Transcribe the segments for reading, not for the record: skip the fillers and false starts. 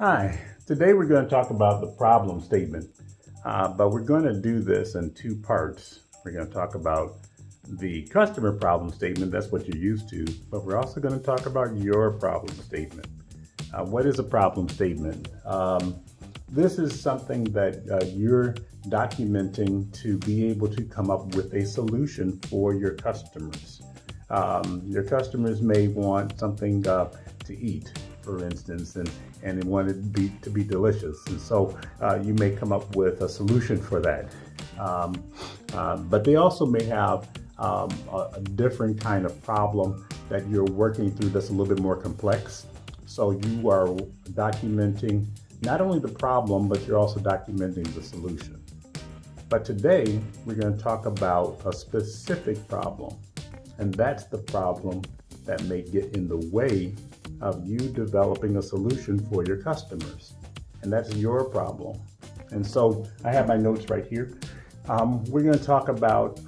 Hi, today we're going to talk about the problem statement, but we're going to do this in two parts. We're going to talk about the customer problem statement, that's what you're used to, but we're also going to talk about your problem statement. What is a problem statement? This is something that you're documenting to be able to come up with a solution for your customers. Your customers may want something to eat, for instance, and they want it to be delicious. And so you may come up with a solution for that. But they also may have a different kind of problem that you're working through that's a little bit more complex. So you are documenting not only the problem, but you're also documenting the solution. But today we're going to talk about a specific problem, and that's the problem that may get in the way of you developing a solution for your customers. And that's your problem. And so I have my notes right here. We're going to talk about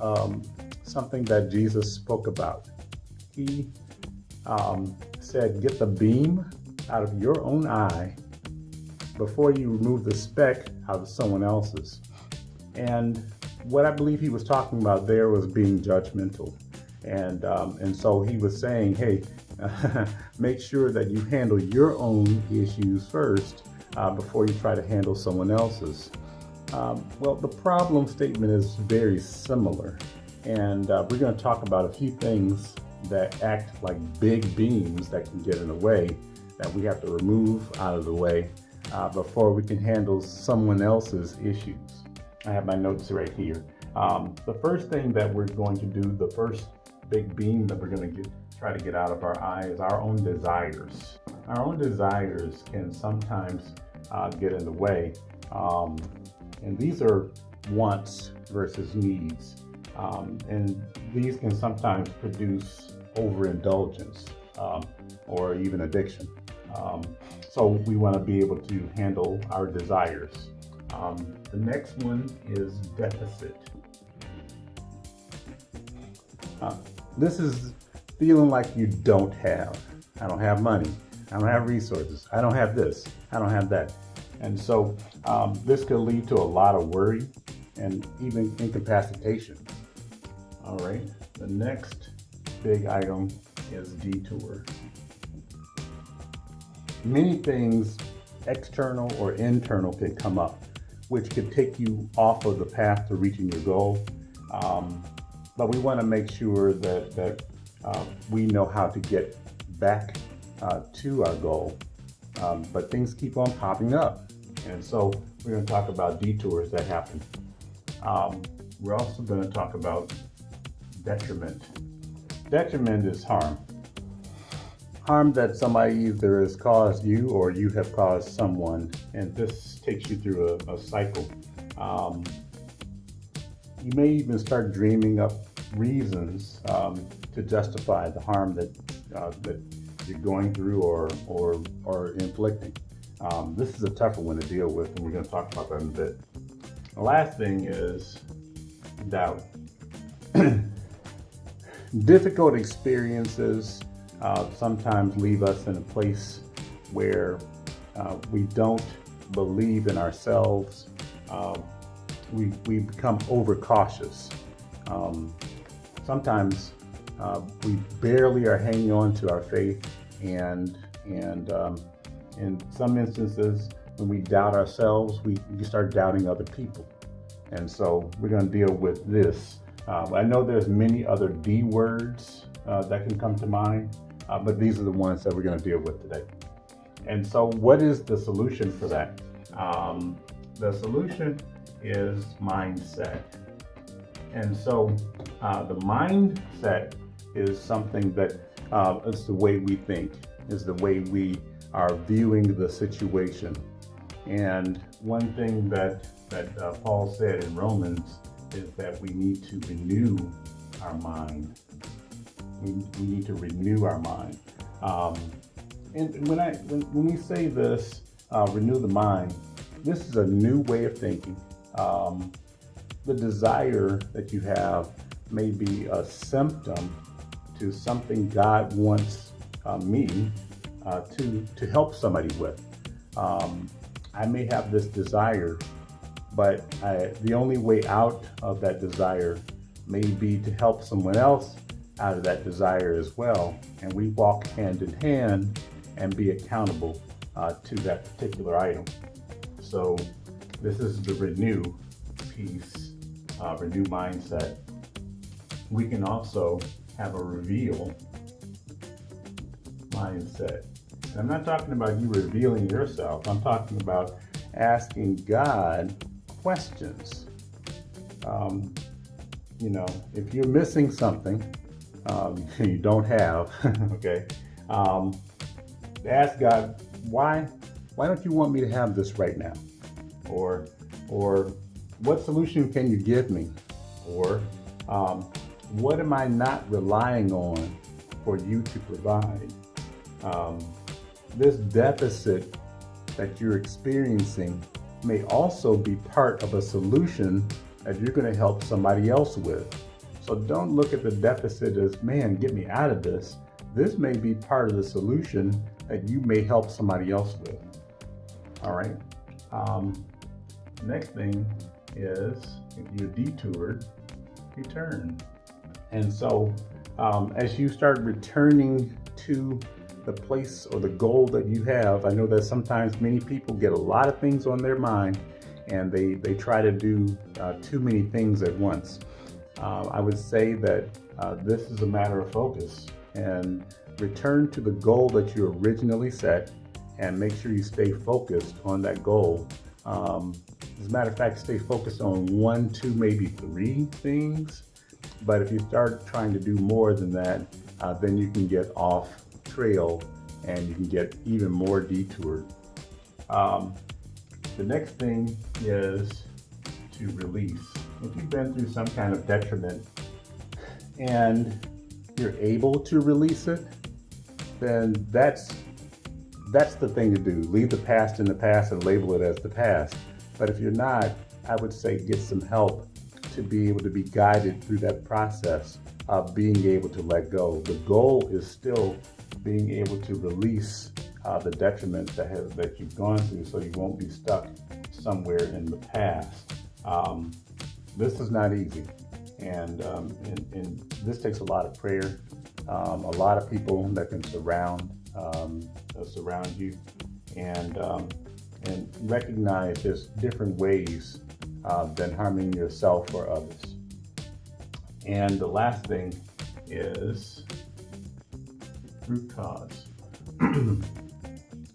something that Jesus spoke about. He said, get the beam out of your own eye before you remove the speck out of someone else's. And what I believe he was talking about there was being judgmental. And so he was saying, hey, make sure that you handle your own issues first before you try to handle someone else's. Well, the problem statement is very similar. And we're going to talk about a few things that act like big beams that can get in the way, that we have to remove out of the way before we can handle someone else's issues. I have my notes right here. The first thing that we're going to do, the first big beam that we're going to try to get out of our eye is our own desires. Our own desires can sometimes get in the way. And these are wants versus needs. And these can sometimes produce overindulgence or even addiction. So we want to be able to handle our desires. The next one is deficit. This is feeling like you don't have. I don't have money. I don't have resources. I don't have this. I don't have that. And so this could lead to a lot of worry and even incapacitation. All right. The next big item is detour. Many things, external or internal, can come up, which could take you off of the path to reaching your goal. But we want to make sure that we know how to get back to our goal. But things keep on popping up. And so we're going to talk about detours that happen. We're also going to talk about detriment. Detriment is harm. Harm that somebody either has caused you or you have caused someone. And this takes you through a cycle. You may even start dreaming up reasons to justify the harm that you're going through or inflicting. This is a tougher one to deal with, and we're going to talk about that in a bit. The last thing is doubt. Difficult experiences sometimes leave us in a place where we don't believe in ourselves. We become overcautious. Sometimes we barely are hanging on to our faith, and in some instances, when we doubt ourselves, we start doubting other people. And so we're going to deal with this. I know there's many other D words that can come to mind, but these are the ones that we're going to deal with today. And so what is the solution for that? The solution is mindset. And so the mindset is something that is the way we think, is the way we are viewing the situation. And one thing that Paul said in Romans is that we need to renew our mind. We need to renew our mind. And when we say this, renew the mind, this is a new way of thinking. The desire that you have may be a symptom to something God wants me to help somebody with. I may have this desire, but the only way out of that desire may be to help someone else out of that desire as well. And we walk hand in hand and be accountable to that particular item. So this is the renew piece, renew mindset. We can also have a reveal mindset. And I'm not talking about you revealing yourself. I'm talking about asking God questions. If you're missing something you don't have, okay, ask God, why don't you want me to have this right now? Or what solution can you give me? Or what am I not relying on for you to provide? This deficit that you're experiencing may also be part of a solution that you're going to help somebody else with. So don't look at the deficit as, man, get me out of this. This may be part of the solution that you may help somebody else with. All right. Next thing is, if you're detoured, return. And so as you start returning to the place or the goal that you have, I know that sometimes many people get a lot of things on their mind and they try to do too many things at once. I would say that this is a matter of focus, and return to the goal that you originally set and make sure you stay focused on that goal. As a matter of fact, stay focused on 1, 2, maybe 3 things. But if you start trying to do more than that, then you can get off trail and you can get even more detoured. The next thing is to release. If you've been through some kind of detriment and you're able to release it, then that's the thing to do. Leave the past in the past and label it as the past. But if you're not, I would say get some help to be able to be guided through that process of being able to let go. The goal is still being able to release the detriment that you've gone through, so you won't be stuck somewhere in the past. This is not easy, and this takes a lot of prayer, a lot of people that can surround you, and recognize there's different ways than harming yourself or others. And the last thing is root cause.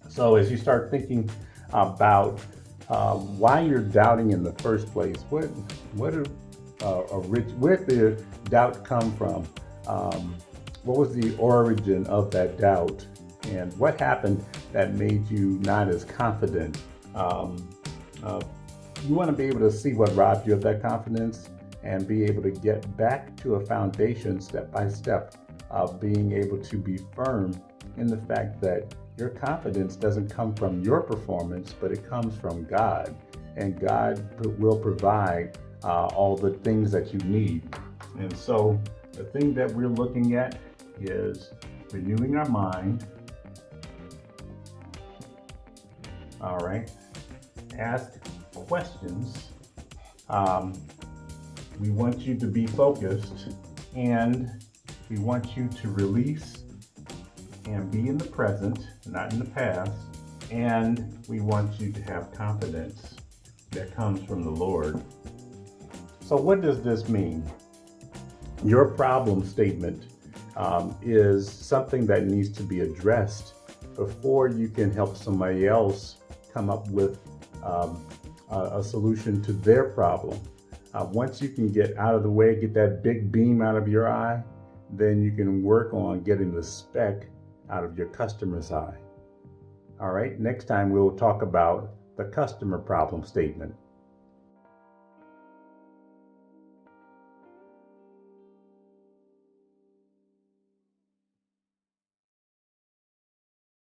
So as you start thinking about why you're doubting in the first place, where did the doubt come from? What was the origin of that doubt? And what happened that made you not as confident? You want to be able to see what robbed you of that confidence and be able to get back to a foundation step by step of being able to be firm in the fact that your confidence doesn't come from your performance, but it comes from God. And God will provide all the things that you need. And so the thing that we're looking at is renewing our mind. All right. Ask questions. We want you to be focused, and we want you to release and be in the present, not in the past. And we want you to have confidence that comes from the Lord. So what does this mean? Your problem statement is something that needs to be addressed before you can help somebody else come up with a solution to their problem. Once you can get out of the way, get that big beam out of your eye, then you can work on getting the speck out of your customer's eye. All right, next time we'll talk about the customer problem statement.